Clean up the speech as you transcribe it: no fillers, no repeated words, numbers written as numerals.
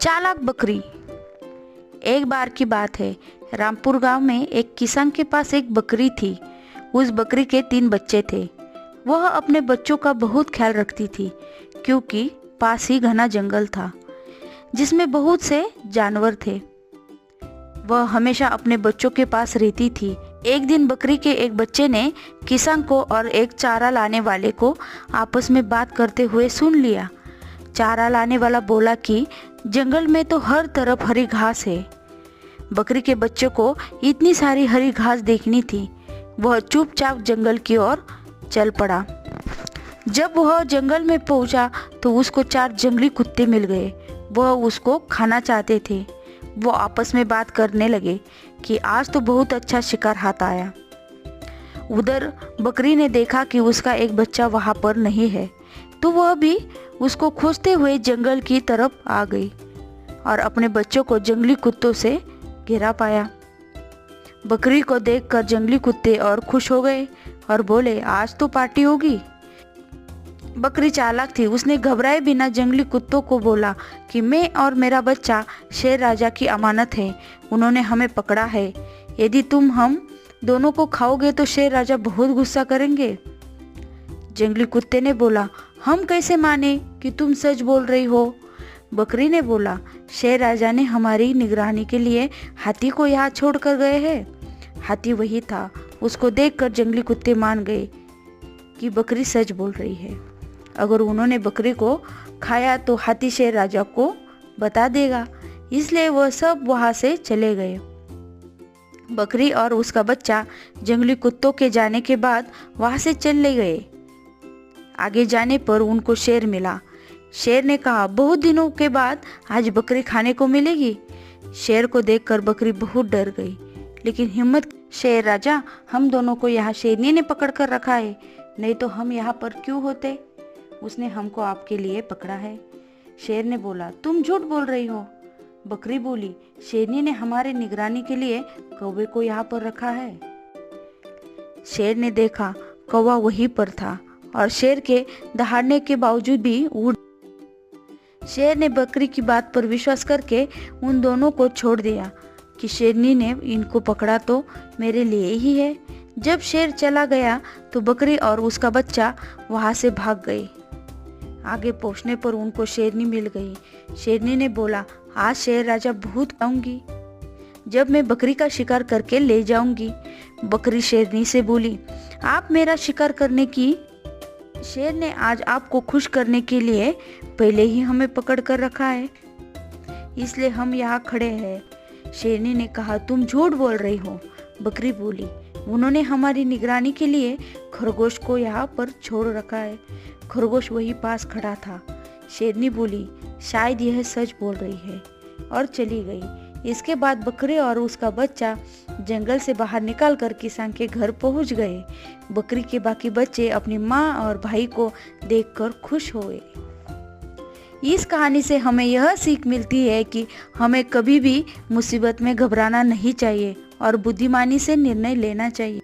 चालाक बकरी। एक बार की बात है, रामपुर गांव में एक किसान के पास एक बकरी थी। उस बकरी के 3 बच्चे थे। वह अपने बच्चों का बहुत ख्याल रखती थी, क्योंकि पास ही घना जंगल था जिसमें बहुत से जानवर थे। वह हमेशा अपने बच्चों के पास रहती थी। एक दिन बकरी के एक बच्चे ने किसान को और एक चारा लाने वाले को आपस में बात करते हुए सुन लिया। चारा लाने वाला बोला कि जंगल में तो हर तरफ हरी घास है। बकरी के बच्चे को इतनी सारी हरी घास देखनी थी। वह चुपचाप जंगल की ओर चल पड़ा। जब वह जंगल में पहुंचा तो उसको 4 जंगली कुत्ते मिल गए। वह उसको खाना चाहते थे। वो आपस में बात करने लगे कि आज तो बहुत अच्छा शिकार हाथ आया। उधर बकरी ने देखा कि उसका एक बच्चा वहां पर नहीं है, तो वह भी उसको खोजते हुए जंगल की तरफ आ गई और अपने बच्चों को जंगली कुत्तों से घिरा पाया। बकरी को देखकर जंगली कुत्ते और खुश हो गए और बोले, आज तो पार्टी होगी। बकरी चालाक थी। उसने घबराए बिना जंगली कुत्तों को बोला कि मैं और मेरा बच्चा शेर राजा की अमानत है। उन्होंने हमें पकड़ा है। यदि तुम हम दोनों को खाओगे तो शेर राजा बहुत गुस्सा करेंगे। जंगली कुत्ते ने बोला, हम कैसे माने कि तुम सच बोल रही हो। बकरी ने बोला, शेर राजा ने हमारी निगरानी के लिए हाथी को यहाँ छोड़ कर गए हैं। हाथी वही था। उसको देखकर जंगली कुत्ते मान गए कि बकरी सच बोल रही है। अगर उन्होंने बकरी को खाया तो हाथी शेर राजा को बता देगा, इसलिए वह सब वहां से चले गए। बकरी और उसका बच्चा जंगली कुत्तों के जाने के बाद वहां से चले गए। आगे जाने पर उनको शेर मिला। शेर ने कहा, बहुत दिनों के बाद आज बकरी खाने को मिलेगी। शेर को देखकर बकरी बहुत डर गई, लेकिन हिम्मत, शेर राजा, हम दोनों को यहाँ शेरनी ने पकड़ कर रखा है, नहीं तो हम यहाँ पर क्यों होते। उसने हमको आपके लिए पकड़ा है। शेर ने बोला, तुम झूठ बोल रही हो। बकरी बोली, शेरनी ने हमारे निगरानी के लिए कौवे को यहाँ पर रखा है। शेर ने देखा कौवा वहीं पर था और शेर के दहाड़ने के बावजूद भी उड़। शेर ने बकरी की बात पर विश्वास करके उन दोनों को छोड़ दिया कि शेरनी ने इनको पकड़ा तो मेरे लिए ही है। जब शेर चला गया तो बकरी और उसका बच्चा वहां से भाग गए। आगे पहुंचने पर उनको शेरनी मिल गई। शेरनी ने बोला, आज शेर राजा बहुत खाऊंगी, जब मैं बकरी का शिकार करके ले जाऊंगी। बकरी शेरनी से बोली, आप मेरा शिकार करने की। शेर ने आज आपको खुश करने के लिए पहले ही हमें पकड़ कर रखा है, इसलिए हम यहाँ खड़े हैं। शेरनी ने कहा, तुम झूठ बोल रही हो। बकरी बोली, उन्होंने हमारी निगरानी के लिए खरगोश को यहाँ पर छोड़ रखा है। खरगोश वही पास खड़ा था। शेरनी बोली, शायद यह सच बोल रही है, और चली गई। इसके बाद बकरी और उसका बच्चा जंगल से बाहर निकलकर किसान के घर पहुंच गए। बकरी के बाकी बच्चे अपनी माँ और भाई को देखकर खुश हुए। इस कहानी से हमें यह सीख मिलती है कि हमें कभी भी मुसीबत में घबराना नहीं चाहिए और बुद्धिमानी से निर्णय लेना चाहिए।